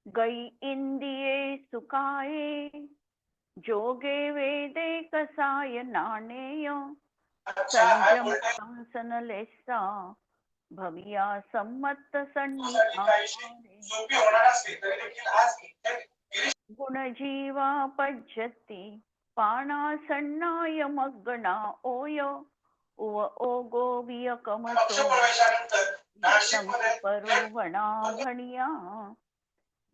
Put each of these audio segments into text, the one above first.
गई इंदिये सुखाये, जोगे वेदे कसाय नाणेय, संयम सांसन लेसा, भविया सम्मत सन्नी आहारे. गुणजीवा पज्यती, पाना सन्नाय मग्गना ओय, उव ओगो वियकमसो परुवणा भणिया,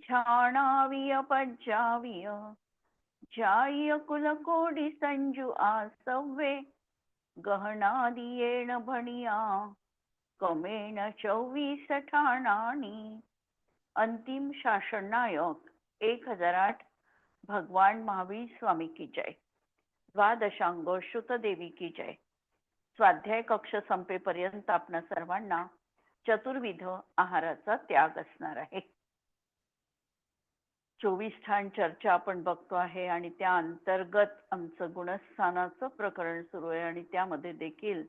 छाणाविय पज्जाविय, जाय कुलकोडी संजू आसव्वे, गहनादियेण भणिया, कमेण 24 ठाणानी. अंतिम शासन नायक 1008 भगवान महावीर स्वामी की जय. द्वादशांग श्रुतदेवी की जय. स्वाध्याय कक्ष संपेपर्यंत आपणा सर्वांना चतुर्विध आहाराचा त्याग असणार आहे. 24 ठाण चर्चा आपण बघतो आहे आणि त्या अंतर्गत आमचं गुणस्थानाचं प्रकरण सुरू आहे आणि त्यामध्ये देखील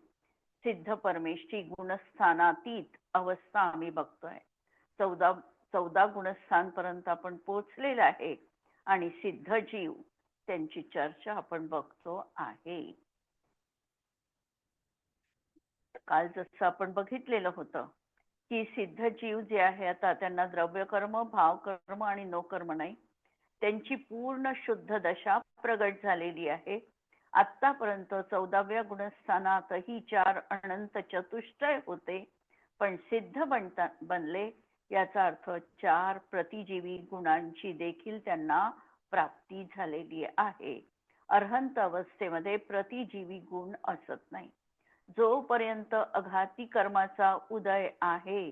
सिद्ध परमेष्ठी गुणस्थानातीत अवस्था आम्ही बघतोय. 14 गुणस्थान पर्यंत आपण पोहोचलेला आहे आणि सिद्ध जीव त्यांची चर्चा आपण बघतो आहे. काल जसं आपण बघितलेलं होतं की सिद्ध जीव जे आहे आता त्यांना द्रव्यकर्म, भावकर्म आणि नोकर्म नाही, त्यांची पूर्ण शुद्ध दशा प्रगट झालेली आहे. आतापर्यंत 14व्या गुणस्थानातही 4 अनंत चतुष्टय होते, पण सिद्ध बनले याचा अर्थ 4 प्रतिजीवी गुणांची देखील त्यांना प्राप्ती झालेली आहे. अर्हंत अवस्थेमध्ये प्रतिजीवी गुण असत नाही. जोपर्यंत अघाती कर्माचा उदय आहे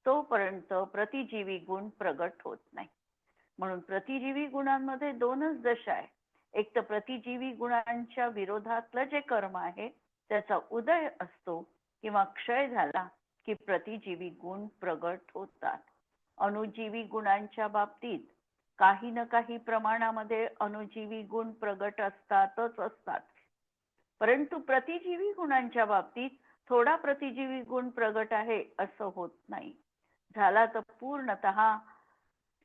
तोपर्यंत प्रतिजीवी गुण प्रगट होत नाही. म्हणून प्रतिजीवी गुणांमध्ये 2च दशा आहे. एक तर प्रतिजीवी गुणांच्या विरोधातलं जे कर्म आहे त्याचा उदय असतो किंवा क्षय झाला की प्रतिजीवी गुण प्रगट होतात. अणुजीवी गुणांच्या बाबतीत काही ना काही प्रमाणामध्ये अणुजीवी गुण प्रगट असतातच असतात, परंतु प्रतिजीवी गुणांच्या बाबतीत थोडा प्रतिजीवी गुण प्रगट आहे असं होत नाही. झाला तर पूर्णतः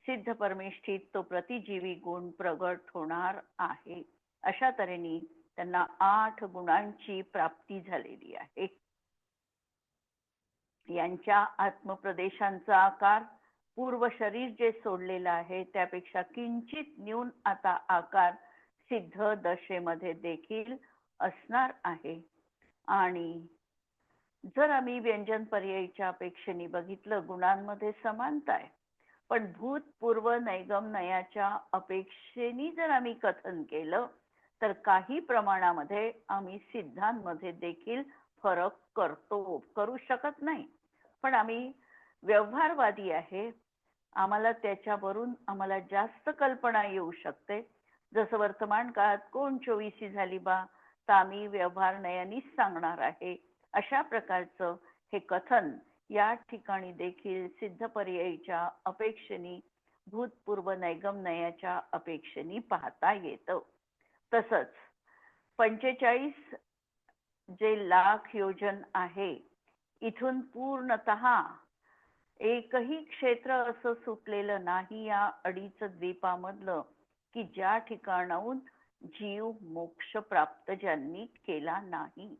सिद्ध परमेष्ठीत तो प्रतिजीवी गुण प्रगट होणार आहे. अशा तऱ्हेने त्यांना 8 गुणांची प्राप्ती झालेली आहे. यांच्या आत्मप्रदेशांचा आकार पूर्व शरीर जे सोडलेलं आहे त्यापेक्षा किंचित न्यून आता आकार सिद्ध दशेमध्ये देखील असणार आहे. आणि जर आम्ही व्यंजन पर्यायीच्या अपेक्षेने बघितलं गुणांमध्ये समानता आहे, पण भूतपूर्व नैगम नयाच्या अपेक्षेने जर आम्ही कथन केलं तर काही प्रमाणामध्ये आम्ही सिद्धांमध्ये देखील फरक करू शकत नाही. पण आम्ही व्यवहारवादी आहे, आम्हाला त्याच्यावरून आम्हाला जास्त कल्पना येऊ शकते. जसं वर्तमान काळात कोण 24 झाली बा तर आम्ही व्यवहार नयानीच सांगणार आहे. अशा प्रकारचं हे कथन या ठिकाणी देखील सिद्ध पर्यायीच्या अपेक्षेने भूतपूर्व नैगम नयाच्या अपेक्षेने पाहता येतं. तसंच 45 जे लाख योजन आहे इथून पूर्णतः एकही क्षेत्र असं सुटलेलं नाही या अडीच द्वीपामधलं की ज्या ठिकाणाहून जीव मोक्ष प्राप्त ज्यांनी केला नाही.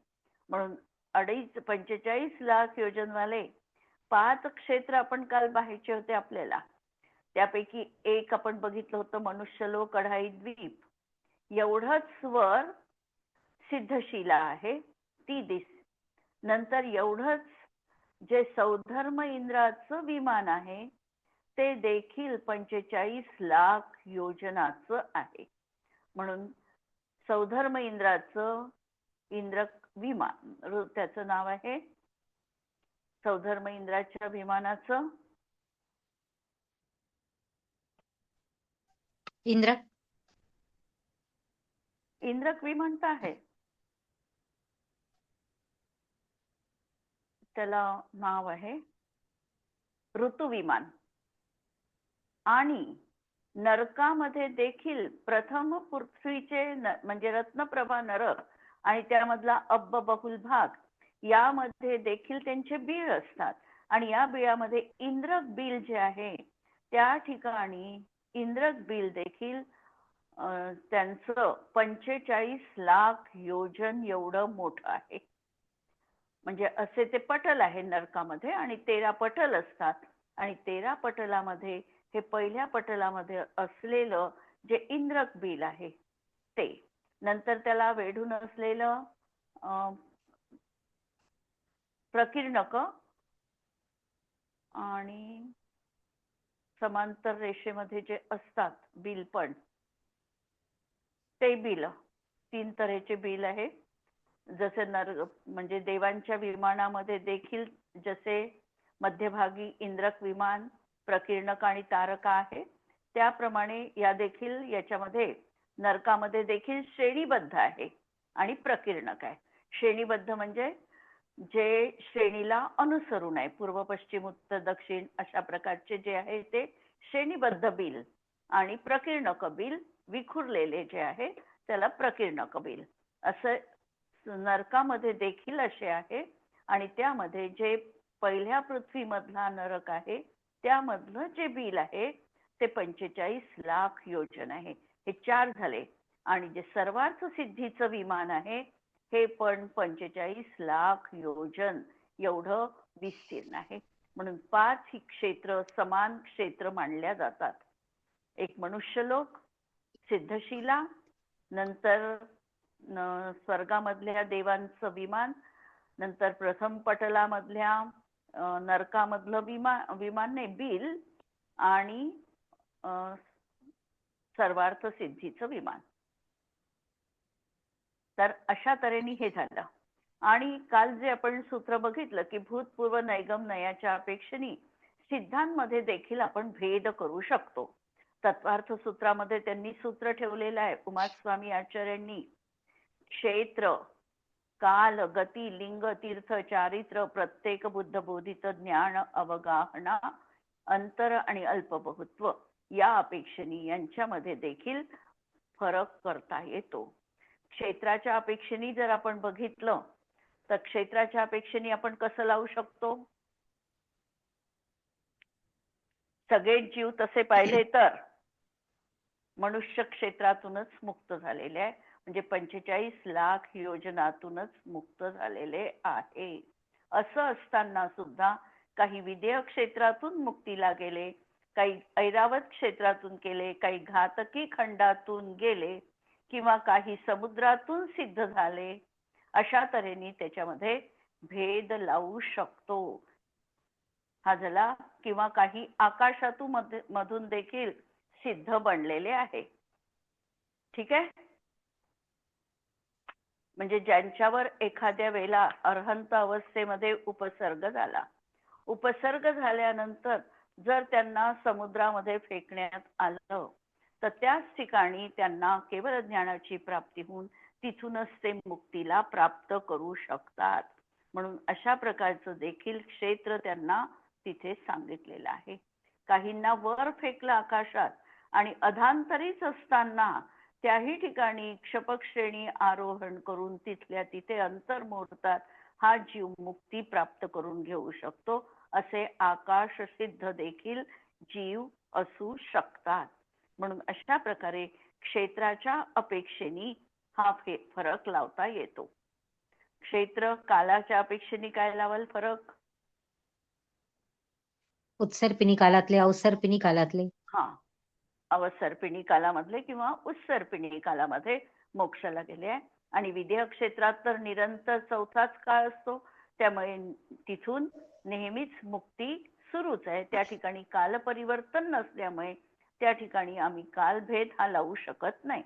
म्हणून 45 लाख योजनवाले 5 क्षेत्र आपण काल पाहायचे होते आपल्याला. त्यापैकी एक आपण बघितलं होतं मनुष्यलोक, अढाई द्वीप. एवढंच वर सिद्धशिला आहे ती नंतर एवढंच जे सौधर्म इंद्राचं विमान आहे ते देखील 45 लाख योजनाचं आहे. म्हणून सौधर्म इंद्राचं इंद्र विमान, त्याचं नाव आहे सौधर्म इंद्राच्या विमानाचं इंद्रक विमान तर आहे, त्याला नाव आहे ऋतुविमान. आणि नरकामध्ये देखील प्रथम पृथ्वीचे म्हणजे रत्नप्रभा नरक आणि त्यामधला अब्ब बहुल भाग यामध्ये देखील त्यांचे बीळ असतात. आणि या बिळामध्ये इंद्रक बीळ जे आहे त्या ठिकाणी इंद्रक बिल देखील त्यांचं 45 लाख योजन एवढं मोठं आहे. म्हणजे असे ते पटल आहे नरकामध्ये आणि 13 पटल असतात आणि 13 पटलामध्ये हे पहिल्या पटलामध्ये असलेलं जे इंद्रक बिल आहे ते, नंतर त्याला वेढून असलेलं प्रकीर्णक आणि समांतर रेषेमध्ये जे असतात बिल पण ते बिल, 3 तऱ्हेचे बिल आहे. जसे म्हणजे देवांच्या विमानामध्ये देखील जसे मध्यभागी इंद्रक विमान, प्रकीर्णक आणि तारका आहे, त्याप्रमाणे या देखील याच्यामध्ये नरकामध्ये देखील श्रेणीबद्ध आहे आणि प्रकीर्णक आहे. श्रेणीबद्ध म्हणजे जे श्रेणीला अनुसरून आहे, पूर्व पश्चिम उत्तर दक्षिण अशा प्रकारचे जे आहे ते श्रेणीबद्ध बिल, आणि प्रकीर्णक बिल विखुरलेले जे आहे त्याला प्रकीर्णक बिल असं नरकामध्ये देखील असे आहे. आणि त्यामध्ये जे पहिल्या पृथ्वीमधला नरक आहे त्यामधलं जे बिल आहे ते 45 लाख योजन आहे. हे 4 झाले. आणि जे सर्वार्थ सिद्धीचं विमान आहे हे पण 45 लाख योजन एवढं विस्तीर्ण आहे. म्हणून 5 ही क्षेत्र समान क्षेत्र मानल्या जातात. एक मनुष्यलोक, सिद्धशिला, नंतर स्वर्गामधल्या देवांचं विमान, नंतर प्रथम पटलामधल्या नरकामधलं विमान नाही बिल, आणि सर्वार्थ सिद्धीचं विमान. तर अशा तऱ्हेने हे झालं. आणि काल जे आपण सूत्र बघितलं की भूतपूर्व नैगम नयाच्या अपेक्षेने सिद्धांमध्ये देखील आपण भेद करू शकतो. तत्वार्थ सूत्रामध्ये त्यांनी सूत्र ठेवलेलं आहे उमास्वामी आचार्यांनी, क्षेत्र, काल, गती, लिंग, तीर्थ, चारित्र, प्रत्येक बुद्ध बोधित ज्ञान, अवगाहना, अंतर आणि अल्पबहुत्व या अपेक्षेने यांच्यामध्ये देखील फरक करता येतो. क्षेत्राच्या अपेक्षेने जर आपण बघितलं तर क्षेत्राच्या अपेक्षेने आपण कसं लावू शकतो? सगळे जीव तसे पाहिले तर मनुष्य क्षेत्रातूनच मुक्त झालेले आहे, म्हणजे 45 लाख योजनातूनच मुक्त झालेले आहे. असं असताना सुद्धा काही विदेह क्षेत्रातून मुक्तीला गेले, काही ऐरावत क्षेत्रातून गेले, काही घातकी खंडातून गेले, किंवा काही समुद्रातून सिद्ध झाले. अशा तऱ्हेने त्याच्यामध्ये भेद लावू शकतो हा झाला. किंवा काही आकाशातून मधून देखील सिद्ध बनलेले आहे. ठीक आहे. म्हणजे ज्यांच्यावर एखाद्या वेळेला अर्हंत अवस्थेमध्ये उपसर्ग झाला, उपसर्ग झाल्यानंतर जर त्यांना समुद्रामध्ये फेकण्यात आलं तर त्याच ठिकाणी त्यांना केवळ ज्ञानाची प्राप्ती होऊन तिथूनच ते मुक्तीला प्राप्त करू शकतात. म्हणून अशा प्रकारचं देखील क्षेत्र त्यांना तिथे सांगितलेलं आहे. काहींना वर फेकलं आकाशात आणि अधांतरीच असताना त्याही ठिकाणी क्षपक श्रेणी आरोहण करून तिथल्या तिथे अंतर मोडतात. हा जीव मुक्ती प्राप्त करून घेऊ शकतो. असे आकाश सिद्ध देखील जीव असू शकतात. म्हणून अशा प्रकारे क्षेत्राच्या अपेक्षेने हा फरक लावता येतो. क्षेत्र कालाच्या अपेक्षेने काय लावाल फरक? उत्सर्पिणी कालातले, अवसर्पिणी कालातले. हा, अवसर्पिणी कालामधले किंवा उत्सर्पिणी कालामध्ये मोक्षाला गेले आहे. आणि विदेह क्षेत्रात तर निरंतर चौथाच काळ असतो, त्यामुळे तिथून नेहमीच मुक्ती सुरूच आहे. त्या ठिकाणी काल परिवर्तन नसल्यामुळे त्या ठिकाणी आम्ही कालभेद हा लावू शकत नाही.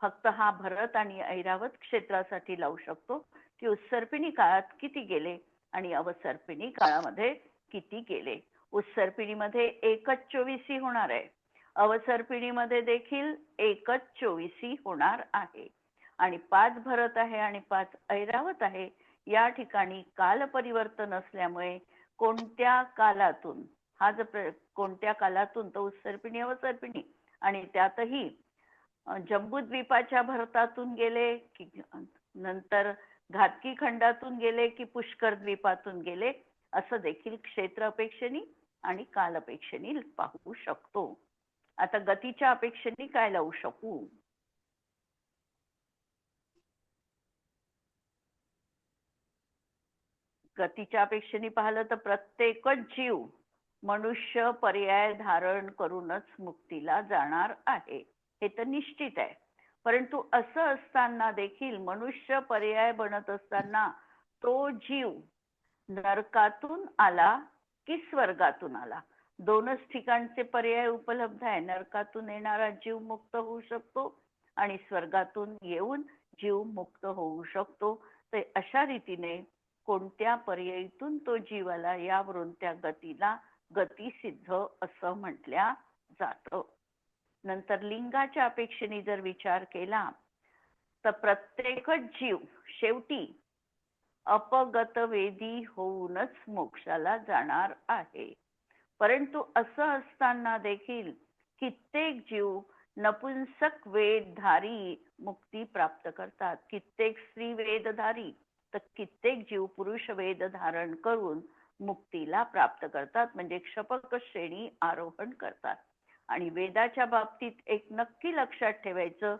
फक्त हा भरत आणि ऐरावत क्षेत्रासाठी लावू शकतो की उत्सर्पिणी काळात किती गेले आणि अवसर्पिणी काळामध्ये किती गेले. उत्सर्पिणीमध्ये एकच 24 होणार आहे, अवसर्पिणीमध्ये देखील एकच 24 होणार आहे. आणि 5 भरत आहे आणि 5 ऐरावत आहे. या ठिकाणी काल परिवर्तन असल्यामुळे कोणत्या कालातून हा जर कोणत्या कालातून तर उत्सर्पिणी अवसर्पिणी, आणि त्यातही जम्बूद्वीपाच्या भरतातून गेले की नंतर घातकी खंडातून गेले की पुष्कर द्वीपातून गेले, असं देखील क्षेत्र अपेक्षेने आणि कालअपेक्षेने पाहू शकतो. आता गतीच्या अपेक्षेने काय लावू शकू? गतीच्या अपेक्षेने पाहिलं तर प्रत्येकच जीव मनुष्य पर्याय धारण करूनच मुक्तीला जाणार आहे, हे तर निश्चित आहे. परंतु असं असताना देखील मनुष्य पर्याय बनत असताना तो जीव नरकातून आला की स्वर्गातून आला, दोनच ठिकाणचे पर्याय उपलब्ध आहे. नरकातून येणारा जीव मुक्त होऊ शकतो आणि स्वर्गातून येऊन जीव मुक्त होऊ शकतो. तर अशा रीतीने कोणत्या पर्यायीतून तो जीव आला यावरून त्या गतीला गतिसिद्ध असं म्हटल्या जातं. नंतर लिंगाच्या अपेक्षेने जर विचार केला तर प्रत्येकच जीव शेवटी अपगत वेदी होऊनच मोक्षाला जाणार आहे. परंतु असं असताना देखील कित्येक जीव नपुंसक वेदधारी मुक्ती प्राप्त करतात. कित्येक स्त्री वेदधारी तर कित्येक जीव पुरुष वेद धारण करून मुक्तीला प्राप्त करतात, म्हणजे क्षपक श्रेणी आरोहण करतात. आणि वेदाच्या बाबतीत एक नक्की लक्षात ठेवायचं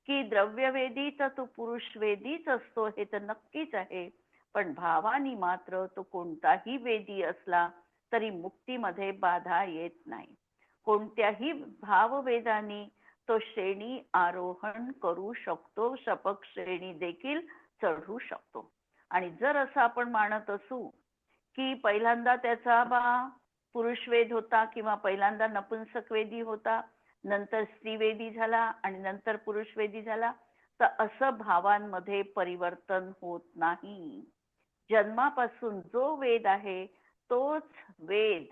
की द्रव्यवेदी तर तो पुरुष वेदीच असतो, हे तर नक्कीच आहे. पण भावानी मात्र तो कोणताही वेदी असला तरी मुक्तीमध्ये बाधा येत नाही. कोणत्याही भाववेदानी तो श्रेणी आरोहण करू शकतो, शपक श्रेणी देखील चढू शकतो. आणि जर असं आपण मानत असू की पहिल्यांदा त्याचा पुरुष वेद होता किंवा पहिल्यांदा नपुंसक वेदी होता, नंतर स्त्रीवेदी झाला आणि नंतर पुरुष वेदी झाला, तर असं भावांमध्ये परिवर्तन होत नाही. जन्मापासून जो वेद आहे तोच वेद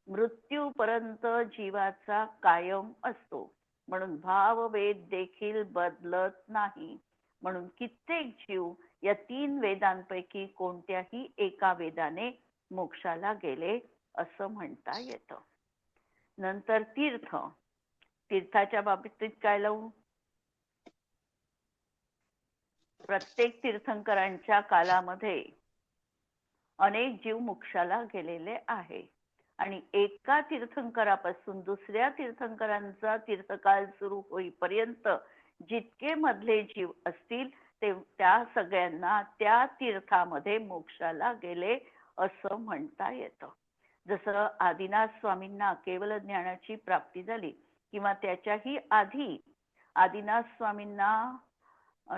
मृत्यूपर्यंत जीवाचा कायम असतो. म्हणून भाव वेद देखील बदलत नाही. म्हणून कित्येक जीव या 3 वेदांपैकी कोणत्याही एका वेदाने मोक्षाला गेले असं म्हणता येतं. नंतर तीर्थ. तीर्थाच्या बाबतीत काय लावू? प्रत्येक तीर्थंकरांच्या कालामध्ये अनेक जीव मोक्षाला गेलेले आहे आणि एका तीर्थंकरापासून दुसऱ्या तीर्थंकरांचा तीर्थकाल सुरू होईपर्यंत जितके मधले जीव असतील ते त्या सगळ्यांना त्या तीर्थामध्ये मोक्षाला गेले असं म्हणता येतं. जसं आदिनाथ स्वामींना केवल ज्ञानाची प्राप्ती झाली किंवा त्याच्याही आधी आदिनाथ स्वामींना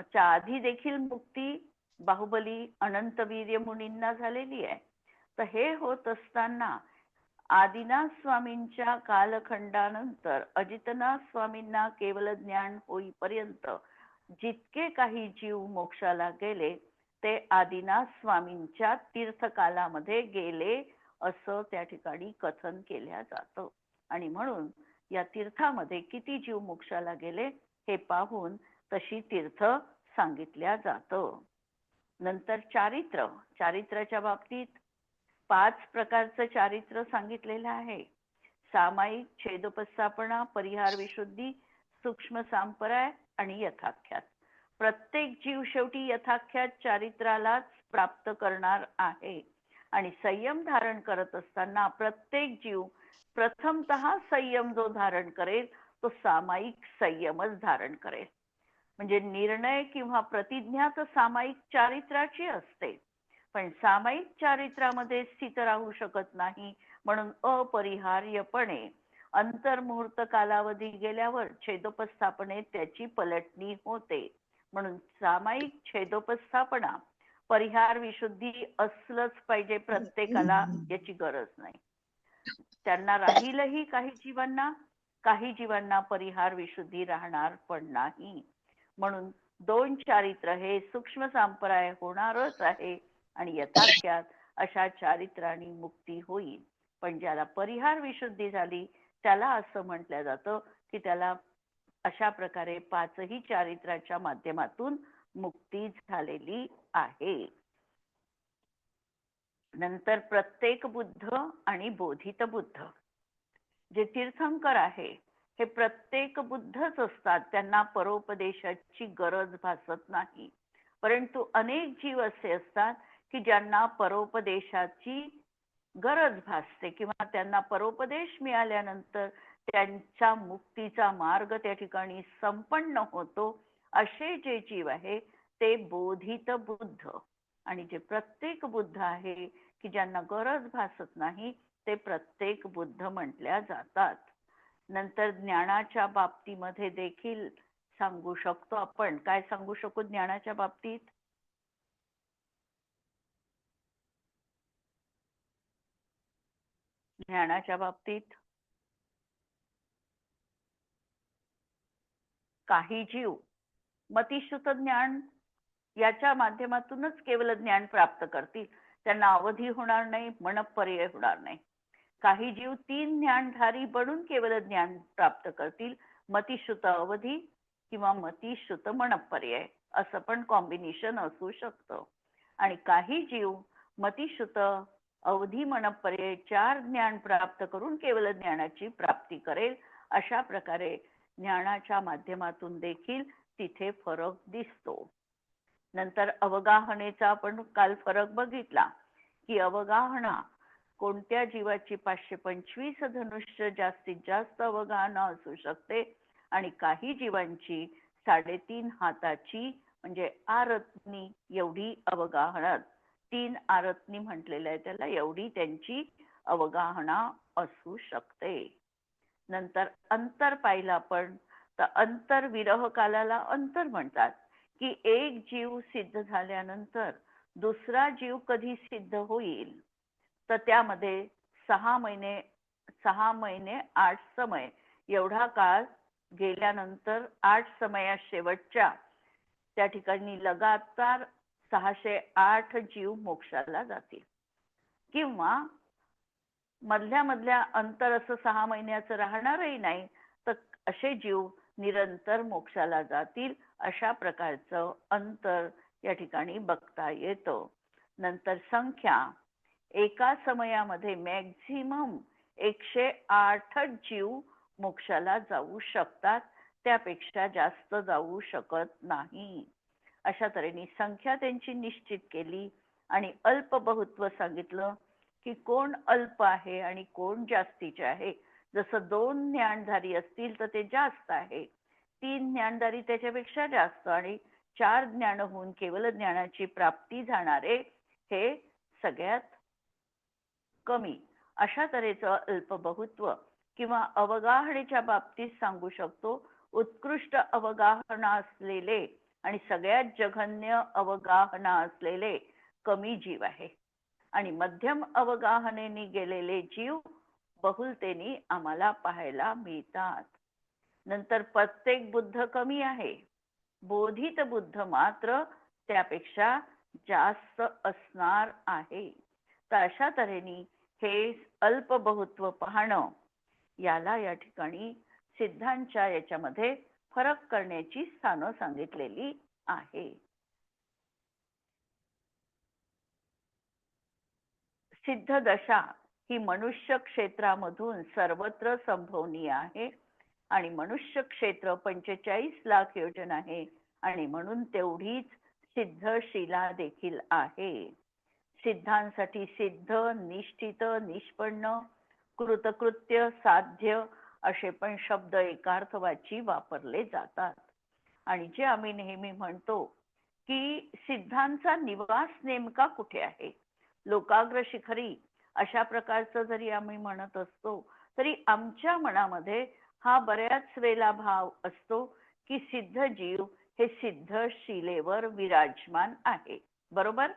च्या आधी देखील मुक्ती बाहुबली अनंतवीर्य मुनींना झालेली आहे. तर हे होत असताना आदिनाथ स्वामींच्या कालखंडानंतर अजितनाथ स्वामींना केवल ज्ञान होईपर्यंत जितके काही जीव मोक्षाला गेले ते आदिनाथ स्वामींच्या तीर्थकालामध्ये गेले असं त्या ठिकाणी कथन केल्या जातं. आणि म्हणून या तीर्थामध्ये किती जीव मोक्षाला गेले हे पाहून तशी तीर्थ सांगितल्या जातं. नंतर चारित्र. चारित्राच्या बाबतीत 5 प्रकारचं चारित्र सांगितलेलं आहे. सामायिक, छेदोपस्थापना, परिहार विशुद्धी, सूक्ष्म सांपराय आणि यथाख्यात. प्रत्येक जीव शेवटी यथाख्यात चारित्रालाच प्राप्त करणार आहे. आणि संयम धारण करत असताना प्रत्येक जीव प्रथमतः संयम जो धारण करेल तो सामायिक संयमच धारण करेल. म्हणजे निर्णय किंवा प्रतिज्ञा तर सामायिक चारित्राची असते, पण सामायिक चारित्रामध्ये स्थित राहू शकत नाही. म्हणून अपरिहार्यपणे अंतर्मुहूर्त कालावधी गेल्यावर छेदोपस्थापनेत त्याची पलटणी होते. म्हणून सामायिक, छेदोपस्थापना, परिहार विशुद्धी असलंच पाहिजे प्रत्येकाला, याची गरज नाही. त्यांना राहीलही काही जीवांना परिहार विशुद्धी राहणार पण नाही. म्हणून 2 चारित्र हे सूक्ष्म सांपराय होणारच आहे आणि यथाख्यात अशा चारित्रांनी मुक्ती होईल. पण ज्याला परिहार विशुद्धी झाली त्याला असं म्हटलं जातं की त्याला अशा प्रकारे 5ही चारित्राच्या माध्यमातून मुक्ती झालेली आहे. नंतर प्रत्येक बुद्ध आणि बोधित बुद्ध. जे तीर्थंकर आहे हे प्रत्येक बुद्धच असतात, त्यांना परोपदेशाची गरज भासत नाही. परंतु अनेक जीव असे असतात की ज्यांना परोपदेशाची गरज भासते किंवा त्यांना परोपदेश मिळाल्यानंतर त्यांचा मुक्तीचा मार्ग त्या ठिकाणी संपन्न होतो, असे जे जीव आहे ते बोधित बुद्ध. आणि जे प्रत्येक बुद्ध आहे की ज्यांना गरज भासत नाही ते प्रत्येक बुद्ध म्हटल्या जातात. नंतर ज्ञानाच्या बाबतीमध्ये देखील सांगू शकतो आपण. काय सांगू शकू ज्ञानाच्या बाबतीत? ज्ञानाच्या बाबतीत काही जीव मतिश्रुत ज्ञान याच्या माध्यमातूनच केवळ ज्ञान प्राप्त करतील. त्यांना अवधी होणार नाही, मनपर्यय होणार नाही. काही जीव 3 ज्ञानधारी बनून केवळ ज्ञान प्राप्त करतील, मतिश्रुत अवधी किंवा मतिश्रुत मनपर्यय असं पण कॉम्बिनेशन असू शकतं. आणि काही जीव मतिश्रुत अवधी मनपर्यय 4 ज्ञान प्राप्त करून केवळ ज्ञानाची प्राप्ती करेल. अशा प्रकारे ज्ञानाच्या माध्यमातून देखील तिथे फरक दिसतो. नंतर अवगाहनेचा आपण काल फरक बघितला की अवगाहना कोणत्या जीवाची 525 धनुष्य जास्तीत जास्त अवगाहना असू शकते आणि काही जीवांची 3.5 हाताची म्हणजे आरत्नी एवढी अवगाहना, 3 आरत्नी म्हटलेलं आहे त्याला, एवढी त्यांची अवगाहना असू शकते. नंतर अंतर पाहिलं आपण तर अंतर विरह कालाला अंतर म्हणतात की एक जीव सिद्ध झाल्यानंतर दुसरा जीव कधी सिद्ध होईल तर त्यामध्ये 6 महिने 8 समय एवढा काळ गेल्यानंतर 8 समया शेवटच्या त्या ठिकाणी लगातार 608 जीव मोक्षाला जातील. किंवा मधल्या अंतर असं 6 महिन्याचं राहणारही नाही तर असे जीव निरंतर मोक्षाला जातील. अशा प्रकारचं अंतर या ठिकाणी बघता येतं. नंतर संख्या एका समयामध्ये मॅक्झिमम 108 जीव मोक्षाला जाऊ शकतात, त्यापेक्षा जास्त जाऊ शकत नाही. अशा तऱ्हेने संख्या त्यांची निश्चित केली आणि अल्प बहुत्व सांगितलं की कोण अल्प आहे आणि कोण जास्तीचे आहे. जसं 2 ज्ञानधारी असतील तर ते जास्त आहे, 3 ज्ञानधारी त्याच्यापेक्षा जास्त आणि 4 ज्ञान होऊन केवळ ज्ञानाची प्राप्ती जाणारे हे सगळ्यात कमी. अशा तऱ्हेचं अल्पबहुत्व किंवा अवगाहनेच्या बाबतीत सांगू शकतो. उत्कृष्ट अवगाहना असलेले आणि सगळ्यात जघन्य अवगाहना असलेले कमी जीव आहे आणि मध्यम अवगाहनेने गेलेले जीव बहुलतेने आम्हाला पाहायला मिळतात. नंतर प्रत्येक बुद्ध कमी आहे, बोधित बुद्ध मात्र त्यापेक्षा जास्त असणार आहे. तर अशा तऱ्हेने हे अल्पबहुत्व पाहणं याला या ठिकाणी सिद्धांच्या याच्यामध्ये फरक करण्याची स्थानं सांगितलेली आहे. सिद्ध दशा ही मनुष्य क्षेत्रामधून सर्वत्र संभवनीय आहे आणि मनुष्य क्षेत्र 45 लाख योजन आहे आणि म्हणून तेवढीच सिद्धशिला देखील आहे. सिद्धांसाठी सिद्ध, निष्ठित, निष्पन्न, कृतकृत्य, साध्य असे पण शब्द एकार्थवाची वापरले जातात. आणि जे आम्ही नेहमी म्हणतो की सिद्धांचा निवास नेमका कुठे आहे, लोकाग्र शिखरी अशा प्रकारचं जरी आम्ही म्हणत असतो तरी आमच्या मनामध्ये हा बऱ्याच वेळेला भाव असतो की सिद्ध जीव हे सिद्ध शिलेवर विराजमान आहे. बरोबर?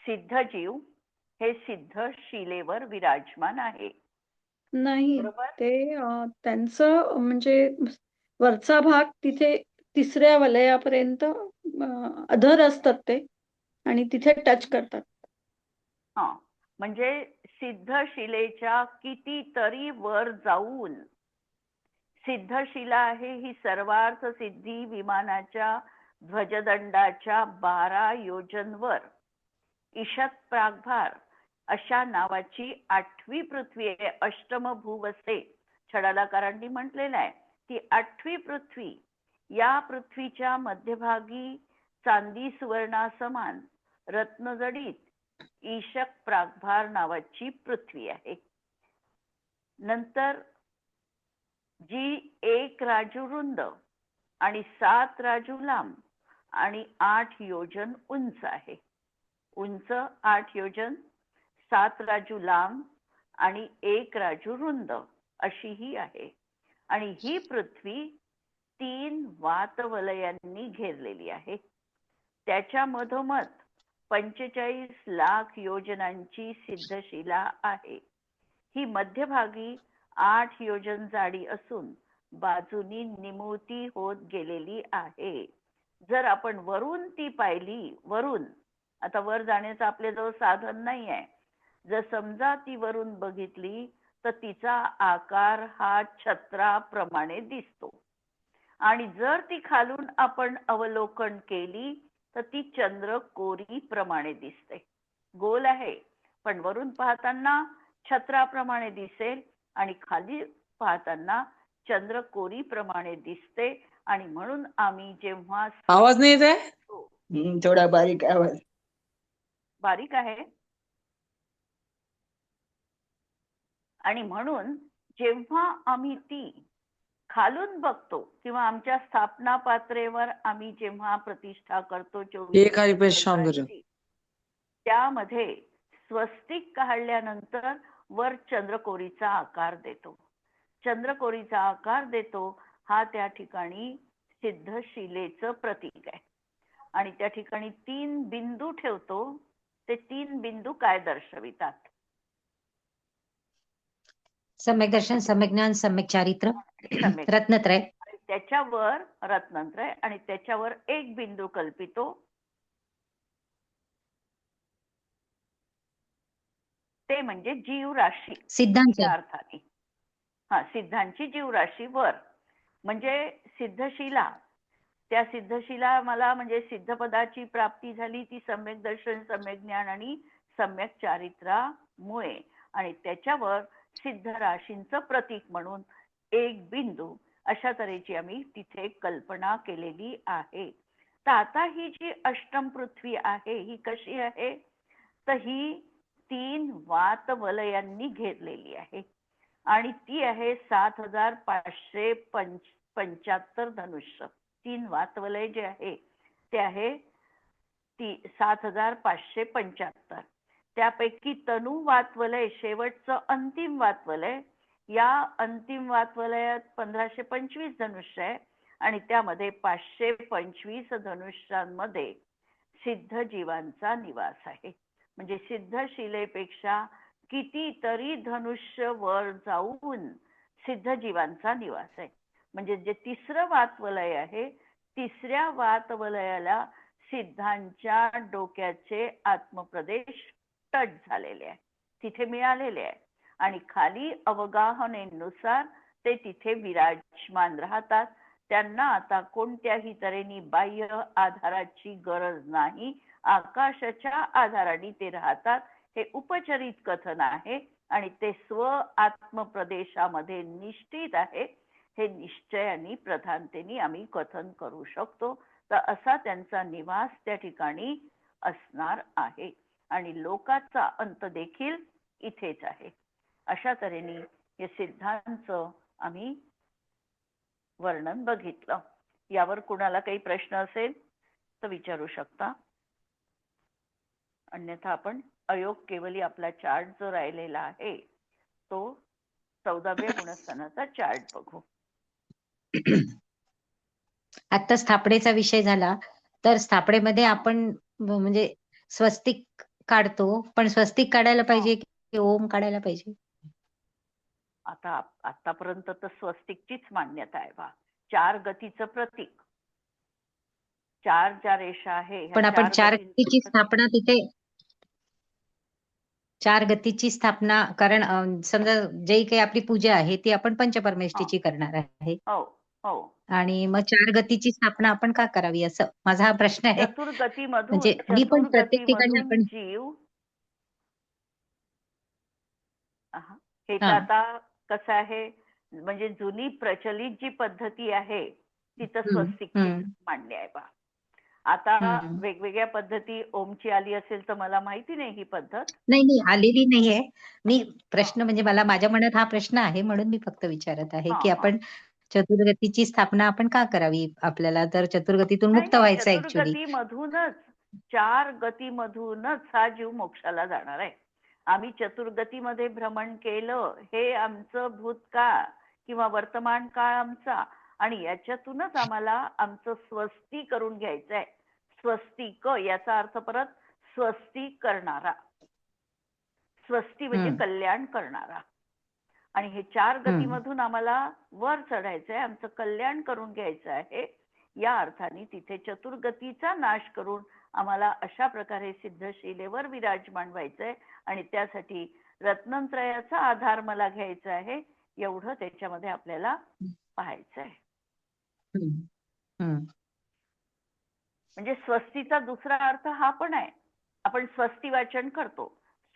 सिद्ध जीव हे सिद्ध शिलेवर विराजमान आहे. नाही, बरोबर? ते त्यांचं म्हणजे वरचा भाग तिथे 3ऱ्या वलयापर्यंत अधर असतात ते आणि तिथे टच करतात. हा, म्हणजे सिद्ध शिलेच्या कितीतरी वर जाऊन सिद्धशिला आहे ही सर्वार्थ सिद्धी विमानाच्या ध्वजदंडाच्या 12 योजनवर ईशात प्रागभार अशा नावाची 8वी पृथ्वी आहे. अष्टम भूवसे छडालाकारांनी म्हटलेलं आहे. ती 8वी पृथ्वी, या पृथ्वीच्या मध्यभागी चांदी सुवर्णा समान रत्नजडीत ईशक प्रागभार नावाची पृथ्वी आहे. नंतर जी 1 राजू रुंद आणि 7 राजू लांब आणि 8 योजन उंच आहे. उंच 8 योजन, 7 राजू लांब आणि 1 राजू रुंद अशी ही आहे. आणि ही पृथ्वी 3 वातवलयांनी घेरलेली आहे. त्याच्या मधोमध 45 लाख योजनांची सिद्धशिला आहे. ही मध्यभागी 8 योजन जाडी असून बाजूनी निमुळती होत गेलेली आहे. जर आपण वरून ती पाहिली, वरून, आता वर जाण्याचं आपल्याजवळ साधन नाही आहे, जर समजा ती वरून बघितली तर तिचा आकार हा छत्राप्रमाणे दिसतो. आणि जर ती खालून आपण अवलोकन केली तर ती चंद्रकोरी प्रमाणे दिसते. गोल आहे पण वरून पाहताना छत्राप्रमाणे दिसेल आणि खाली पाहताना चंद्रकोरी प्रमाणे दिसते. आणि म्हणून आम्ही जेव्हा आवाज नाही येत आहे? थोडा बारीक आवाज. बारीक आहे. आणि म्हणून जेव्हा आम्ही ती खालून बघतो किंवा आमच्या स्थापना पात्रेवर आम्ही जेव्हा प्रतिष्ठा करतो एक हरी प्रश्न करू. त्यामध्ये स्वस्तिक काढल्यानंतर वर चंद्रकोरीचा आकार देतो. चंद्रकोरीचा आकार देतो हा त्या ठिकाणी सिद्धशिलेचं प्रतीक आहे. आणि त्या ठिकाणी 3 बिंदू ठेवतो. ते 3 बिंदू काय दर्शवितात? सम्यक दर्शन, सम्यक ज्ञान, सम्यक चारित्र, सम्यक. रत्नत्रय. आणि त्याच्यावर रत्नत्रय आणि त्याच्यावर एक बिंदू कल्पितो. ते म्हणजे जीवराशी सिद्धांत. या अर्थाने. हा, सिद्धांची जीवराशी वर म्हणजे सिद्धशिला. त्या सिद्धशिला मला म्हणजे सिद्धपदाची प्राप्ती झाली ती सम्यक दर्शन, सम्यक ज्ञान आणि सम्यक चारित्रामुळे. आणि त्याच्यावर सिद्ध राशींचं प्रतीक म्हणून एक बिंदू अशा तऱ्हेची आम्ही तिथे कल्पना केलेली आहे. तर आता ही जी अष्टम पृथ्वी आहे ही कशी आहे? तर ही 3 वातवलयांनी घेरलेली आहे. आणि ती आहे 7575 धनुष्य. 3 वातवलय जे आहे ते आहे 7575. त्यापैकी तनु वातवलय शेवटचं अंतिम वातवलय, या अंतिम वातवलयात 1525 धनुष्य आहे. आणि त्यामध्ये 525 धनुष्यांमध्ये सिद्ध जीवांचा निवास आहे. म्हणजे सिद्ध शिलेपेक्षा कितीतरी धनुष्य वर जाऊन सिद्ध जीवांचा निवास आहे. म्हणजे जे 3रं वातवलय आहे, 3ऱ्या वातवलयाला सिद्धांच्या डोक्याचे आत्मप्रदेश टच झालेले आहे, तिथे मिळालेले आहे. आणि खाली अवगाहनेनुसार ते तिथे विराजमान राहतात. त्यांना आता कोणत्याही तऱ्हेने बाह्य आधाराची गरज नाही. आकाशाच्या आधाराने ते राहतात. हे उपचरित कथन आहे आणि ते स्व आत्मप्रदेशामध्ये निश्चित आहे. हे निश्चयाने प्रधानतेने आम्ही कथन करू शकतो. तर असा त्यांचा निवास त्या ठिकाणी असणार आहे. आणि लोकाचा अंत देखील इथेच आहे. अशा तऱ्हेने या सिद्धांचं आम्ही वर्णन बघितलं. यावर कुणाला काही प्रश्न असेल तर विचारू शकता. अन्यथा आपण अयोग केवली आपला चार्ट जो राहिलेला आहे तो 14व्या गुणस्थानाचा चार्ट बघू. आता स्थापनेचा विषय झाला तर स्थापनेमध्ये आपण म्हणजे स्वस्तिक काढतो, पण स्वस्तिक काढायला पाहिजे की ओम काढायला पाहिजे? आता आतापर्यंत तर स्वस्तिकचीच मान्यता आहे. 4 गतीचं प्रतीक, 4 ज्या रेषा आहे, पण आपण 4 गतीची स्थापना तिथे 4 गतीची स्थापना, कारण समजा जे काही आपली पूजा आहे ती आपण पंचपरमेष्ठीची करणार आहे. हो हो. आणि मग 4 गतीची स्थापना आपण का करावी, असं माझा हा प्रश्न आहे. चतुर्गतीमधून म्हणजे मी पण प्रत्येक ठिकाणी आपण जीव हे तर आता कसं आहे, म्हणजे जुनी प्रचलित जी पद्धती आहे तिथं स्वस्तिकची मान्य आहे बा. आता हम्म. वेगवेगळ्या पद्धती ओमची आली असेल तर मला माहिती नाही ही पद्धत. नाही आलेली नाहीये. मी प्रश्न म्हणजे मला माझ्या मनात हा प्रश्न आहे म्हणून मी फक्त विचारत आहे हा की हा आपण चतुर्गतीची स्थापना आपण का करावी? आपल्याला तर चतुर्गतीतून नाही मुक्त नाही, व्हायचं ऍक्च्युली. चतुर्गतीमधूनच 4 गतीमधूनच हा जीव मोक्षाला जाणार आहे. आम्ही चतुर्गतीमध्ये भ्रमण केलं हे आमचं भूतकाळ किंवा वर्तमान काळ आमचा, आणि याच्यातूनच आम्हाला आमचं स्वस्ती करून घ्यायचं आहे. स्वस्तिक याचा अर्थ परत स्वस्ती करणारा, स्वस्ती म्हणजे कल्याण करणारा. आणि हे 4 गतीमधून आम्हाला वर चढायचं आहे, आमचं कल्याण करून घ्यायचं आहे. या अर्थाने तिथे चतुर्गतीचा नाश करून आम्हाला अशा प्रकारे सिद्धशिलेवर विराजमान व्हायचंय, आणि त्यासाठी रत्नत्रयाचा आधार मला घ्यायचा आहे. एवढं त्याच्यामध्ये आपल्याला पाहायचं आहे. म्हणजे स्वस्तीचा दुसरा अर्थ हा पण आहे. आपण स्वस्ती वाचन करतो.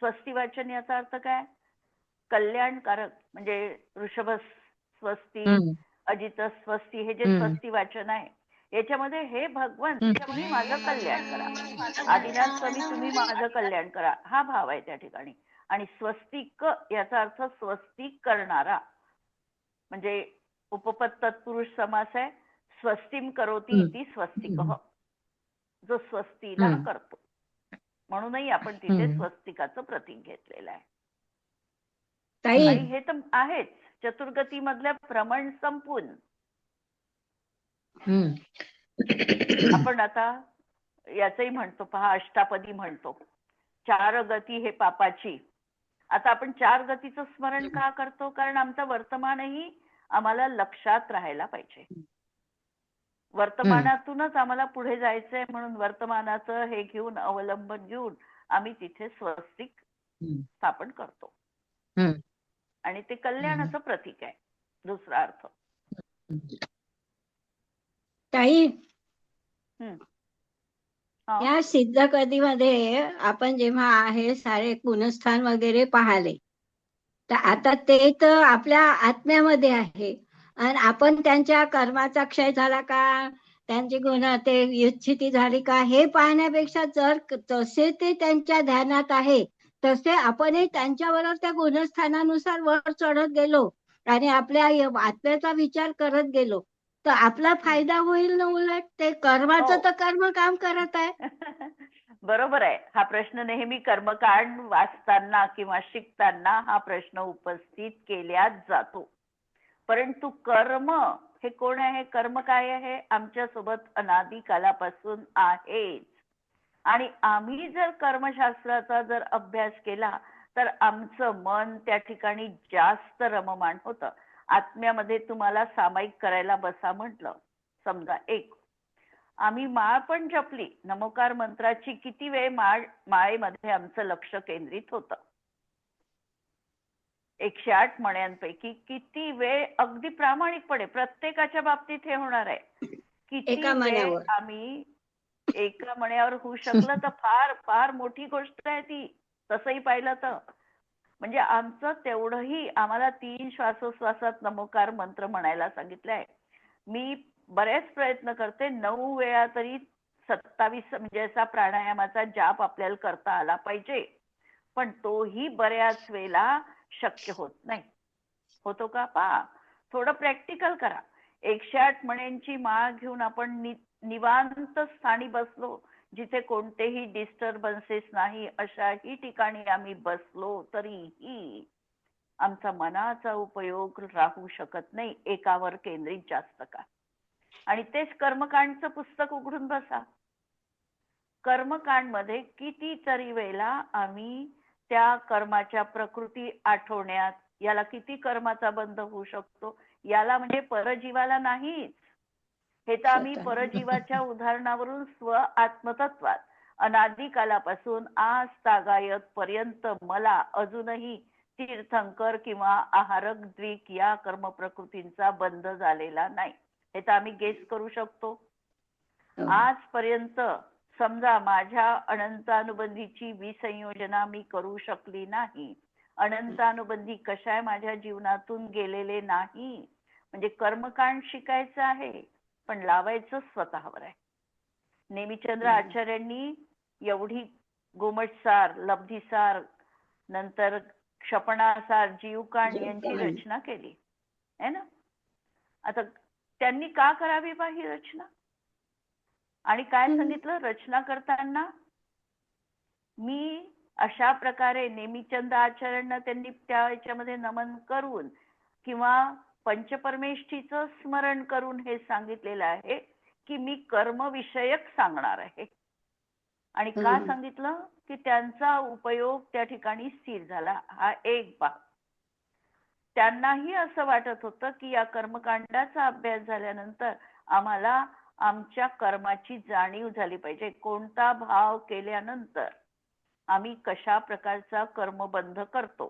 स्वस्ती वाचन याचा अर्थ काय? कल्याणकारक. म्हणजे ऋषभ स्वस्ती, अजित स्वस्ती, हे जे स्वस्ती वाचन आहे याच्यामध्ये हे भगवान तुम्ही माझं कल्याण करा, आदिनाथ स्वामी तुम्ही माझं कल्याण करा, हा भाव आहे त्या ठिकाणी. आणि स्वस्तिक याचा अर्थ स्वस्तिक करणारा, म्हणजे उपपद तत्पुरुष समास आहे. स्वस्तिम करोती इति स्वस्तिकः, जो स्वस्तीला करतो. म्हणूनही आपण तिथे स्वस्तिकाचं प्रतीक घेतलेलं आहे. आणि हे तर आहेच चतुर्गती मधल्या भ्रमण संपून आपण आता याचही म्हणतो पहा, अष्टापदी म्हणतो 4 गती हे पापाची. आता आपण 4 गतीचं स्मरण का करतो? कारण आमचं वर्तमानही आम्हाला लक्षात राहायला पाहिजे. वर्तमानातूनच आम्हाला पुढे जायचंय, म्हणून वर्तमानाचं हे घेऊन अवलंबन घेऊन आम्ही तिथे स्वस्तिक स्थापन करतो. आणि ते कल्याणाचं प्रतीक आहे दुसरा अर्थ. ताई, या सिद्धगतीमध्ये आपण जेव्हा आहे सारे गुणस्थान वगैरे पाहिले, तर आता ते तर आपल्या आत्म्यामध्ये आहे, आणि आपण त्यांच्या कर्माचा क्षय झाला का, त्यांची गुण ते युच्छिती झाली का, हे पाहण्यापेक्षा जर तसे ते त्यांच्या ध्यानात आहे तसे आपणही त्यांच्याबरोबर त्या गुणस्थानानुसार वर चढत गेलो आणि आपल्या आत्म्याचा विचार करत गेलो तर आपला फायदा होईल ना. उलट ते कर्माचं तर कर्म काम करत आहे. बरोबर आहे. हा प्रश्न नेहमी कर्मकांड वाचताना किंवा शिकताना हा प्रश्न उपस्थित केल्याच जातो. परंतु कर्म हे कोण आहे? कर्म काय आहे? आमच्या सोबत अनादी कालापासून आहेच. आणि आम्ही जर कर्मशास्त्राचा जर अभ्यास केला तर आमचं मन त्या ठिकाणी जास्त रममाण होतं. आत्म्यामध्ये तुम्हाला सामायिक करायला बसा म्हटलं, समजा आम्ही माळ पण जपली, नमोकार मंत्राची किती वेळ माळेमध्ये आमचं लक्ष केंद्रित होतं. 108 मण्यांपैकी किती वेळ अगदी प्रामाणिकपणे प्रत्येकाच्या बाबतीत हे होणार आहे. किती वेळ आम्ही एका मण्यावर होऊ शकलं तर फार फार मोठी गोष्ट आहे ती, तसंही पाहिलं तर. म्हणजे आमचं तेवढंही आम्हाला 3 श्वासोश्वासात नमोकार मंत्र म्हणायला सांगितलंय. मी बरेच प्रयत्न करते 9 वेळा तरी 27 म्हणजे असा प्राणायामाचा जाप आपल्याला करता आला पाहिजे, पण तोही बऱ्याच वेळेला शक्य होत नाही. होतो का? पहा, थोडं प्रॅक्टिकल करा. 108 मण्यांची माळ घेऊन आपण निवांत स्थानी बसलो, जिथे कोणतेही डिस्टर्बन्सेस नाही, अशाही ठिकाणी आम्ही बसलो तरीही आमचा मनाचा उपयोग राहू शकत नाही एकावर केंद्रित जास्त का. आणि तेच कर्मकांडचं पुस्तक उघडून बसा. कर्मकांड मध्ये कितीतरी वेळेला आम्ही त्या कर्माच्या प्रकृती आठवण्यात, याला किती कर्माचा बंध होऊ शकतो, याला म्हणजे परजीवाला नाहीच. हे तर आम्ही परजीवाच्या उदाहरणावरून स्व आत्मतत्वात अनादी कालापासून आज तागायत पर्यंत मला अजूनही तीर्थंकर किंवा आहारक द्विक या कर्म प्रकृतींचा बंध झालेला नाही. हे तर आम्ही गेस करू शकतो. आजपर्यंत समजा माझ्या अनंतानुबंधीची विसंयोजना मी करू शकली नाही, अनंतानुबंधी कशाय माझ्या जीवनातून गेलेले नाही. म्हणजे कर्मकांड शिकायचं आहे, पण लावायचं स्वतःवर आहे. नेमिचंद्र आचार्यांनी एवढी गोमटसार, लब्धिसार, नंतर क्षपणासार, जीवकांड यांची रचना केली है ना. आता त्यांनी का करावी बा ही रचना? आणि काय सांगितलं रचना करताना? मी अशा प्रकारे नेमिचंद आचार्यांना त्यांनी त्या याच्यामध्ये नमन करून किंवा पंचपरमेष्ठीचं स्मरण करून हे सांगितलेलं आहे की मी कर्मविषयक सांगणार आहे. आणि का सांगितलं की त्यांचा उपयोग त्या ठिकाणी स्थिर झाला. हा एक भाग. त्यांनाही असं वाटत होतं की या कर्मकांडाचा अभ्यास झाल्यानंतर आम्हाला आमच्या कर्माची जाणीव झाली पाहिजे. कोणता भाव केल्यानंतर आम्ही कशा प्रकारचा कर्मबंध करतो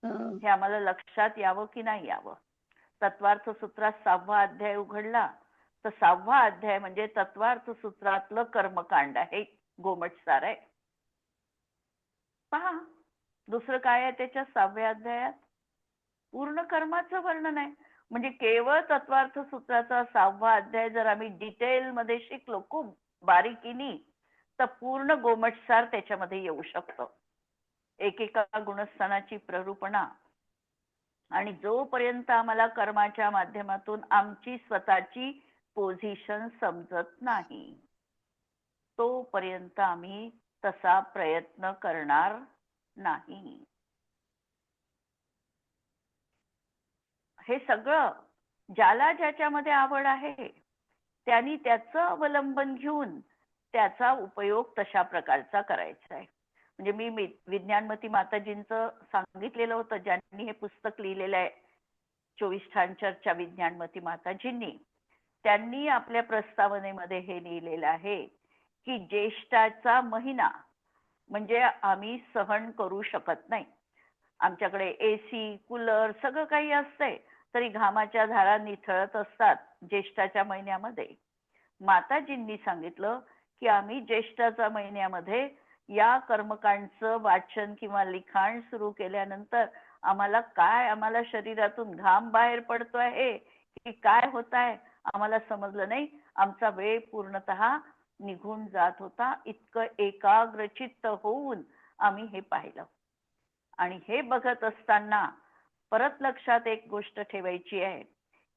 हे आम्हाला लक्षात यावं की नाही यावं. तत्वार्थ सूत्रात 6वा अध्याय उघडला तर 6वा अध्याय म्हणजे तत्वार्थ सूत्रातलं कर्मकांड आहे, गोमटसार आहे. पहा दुसरं काय आहे त्याच्या 6व्या अध्यायात? पूर्ण कर्माचं वर्णन आहे. म्हणजे केवळ तत्वार्थ सूत्राचा 6वा अध्याय जर आम्ही डिटेल मध्ये शिकलो खूप बारीकीनी तर पूर्ण गोमटसार त्याच्यामध्ये येऊ शकतो. एकेका गुणस्थानाची प्ररूपणा. आणि जोपर्यंत आम्हाला कर्माच्या माध्यमातून आमची स्वतःची पोझिशन समजत नाही तोपर्यंत आम्ही तसा प्रयत्न करणार नाही. हे सगळं ज्याला ज्याच्यामध्ये आवड आहे त्यांनी त्याचं अवलंबन घेऊन त्याचा उपयोग तशा प्रकारचा करायचा आहे. म्हणजे मी विज्ञानमती माताजींचं सांगितलेलं होतं, ज्यांनी हे पुस्तक लिहिलेलं आहे 24 ठाणचरच्या विज्ञानमती माताजींनी. त्यांनी आपल्या प्रस्तावनेमध्ये हे लिहिलेलं आहे की ज्येष्ठाचा महिना म्हणजे आम्ही सहन करू शकत नाही. आमच्याकडे एसी, कूलर सगळं काही असतंय तरी घामाच्या धारा निथळत असतात ज्येष्ठाच्या महिन्यामध्ये. माताजींनी सांगितलं की आम्ही ज्येष्ठाच्या महिन्यामध्ये या कर्मकांडचं वाचन किंवा लिखाण सुरू केल्यानंतर आम्हाला शरीरातून घाम बाहेर पडतो आहे की काय होत आहे आम्हाला समजलं नाही. आमचा वेळ पूर्णतः निघून जात होता. इतकं एकाग्रचित्त होऊन आम्ही हे पाहिलं. आणि हे बघत असताना परत लक्षात एक गोष्ट ठेवायची आहे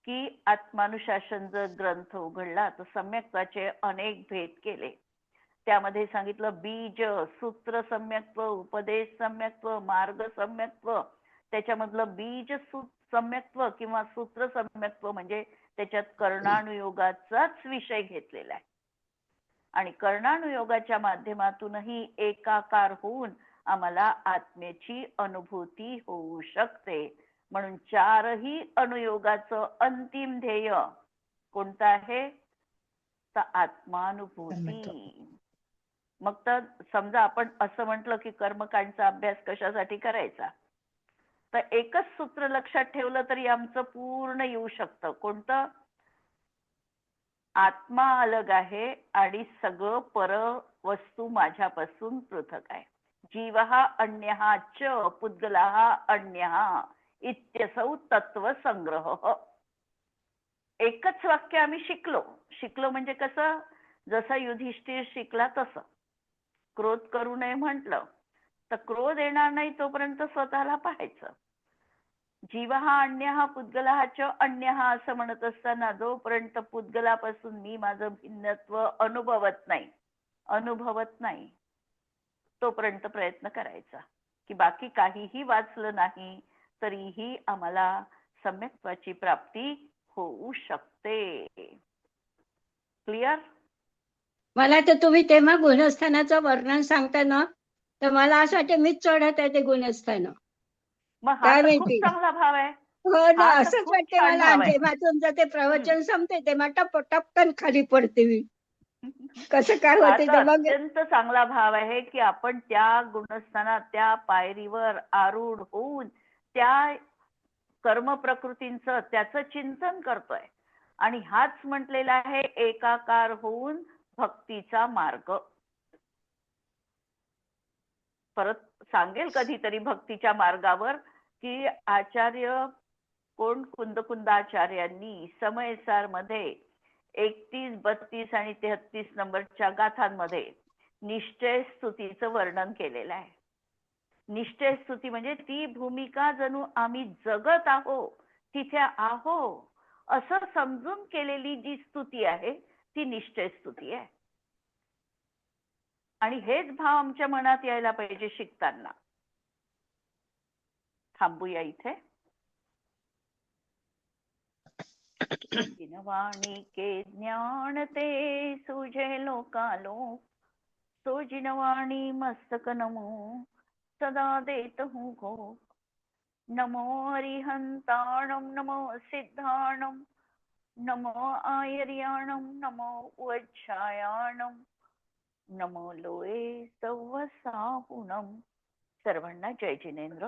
की आत्मानुशासन जर ग्रंथ उघडला तर सम्यक्त्वाचे अनेक भेद केले. त्यामध्ये सांगितलं बीज, सूत्र सम्यक्त्व, उपदेश सम्यक्त्व, मार्ग सम्यक्त्व. त्याच्यामधलं बीज सम्यक्त्व किंवा सूत्र सम्यक्त्व म्हणजे त्याच्यात कर्णानुयोगाचाच विषय घेतलेला आहे. आणि कर्णानुयोगाच्या माध्यमातूनही एकाकार होऊन आम्हाला आत्म्याची अनुभूती होऊ शकते. म्हणून 4ही अनुयोगाचं अंतिम ध्येय कोणतं आहे? तर आत्मानुभूती. मग तर समजा आपण असं म्हटलं की कर्मकांडचा अभ्यास कशासाठी करायचा तर एकच सूत्र लक्षात ठेवलं तरी आमचं पूर्ण येऊ शकतं. कोणतं? आत्मा अलग आहे आणि सगळं पर वस्तू माझ्यापासून पृथक आहे. जीवहा अन्यहा च पुद्गलहा अन्यहा इत्यसौ तत्व संग्रह. एकच वाक्य आम्ही शिकलो म्हणजे कसं? जसं युधिष्ठिर शिकला तसं. क्रोध करू नये म्हटलं तर क्रोध येणार नाही तोपर्यंत स्वतःला पाहायचं. जीव हा अन्य हा पुद्गला च अन्य हा असं म्हणत असताना जोपर्यंत पुद्गलापासून मी माझं भिन्नत्व अनुभवत नाही तोपर्यंत प्रयत्न करायचा की बाकी काहीही वाचलं नाही तरीही आम्हाला सम्यक्त्वाची प्राप्ती होऊ शकते. क्लिअर? मला तर तुम्ही तेव्हा गुणस्थानाचं वर्णन सांगता ना तर मला असं वाटतं मीच चढत आहे ते गुणस्थान. मग हा तर खूप चांगला भाव आहे. हो ना, हा तर असंच खूप वाटते छान मला. भाव आहे. जेव्हा तुमचं ते प्रवचन संपते तेव्हा टपकन खाली पडते मी. कसं काय हा होते तर ते मग. अत्यंत चांगला भाव आहे की आपण त्या गुणस्थानात त्या पायरीवर आरूढ होऊन त्या कर्म प्रकृतींचं त्याचं चिंतन करतोय. आणि हाच म्हटलेला आहे एकाकार होऊन भक्तीचा मार्ग. परत सांगेल कधीतरी भक्तीच्या मार्गावर की आचार्य कोण कुंदकुंदाचार्यांनी समयसार मध्ये 31, 32 आणि 33 नंबरच्या गाथांमध्ये निश्चय स्तुतीचं वर्णन केलेलं आहे. निश्चय स्तुती म्हणजे ती भूमिका जणू आम्ही जगत आहो, तिथे आहो असं समजून केलेली जी स्तुती आहे ती निश्चय स्तुती आहे. आणि हेच भाव आमच्या मनात यायला पाहिजे शिकताना. थांबूया इथे. जिनवाणी के ज्ञान ते सुझे लोकालोक, सो जिनवाणी मस्तक नमो सदा देत हूँ को. नमो अरिहंताणम नमो सिद्धाणम नमो आयर्याणम नमो वज्रायाणम नमो लोये सव्वसाहुणम. सर्वांना जय जिनेंद्र.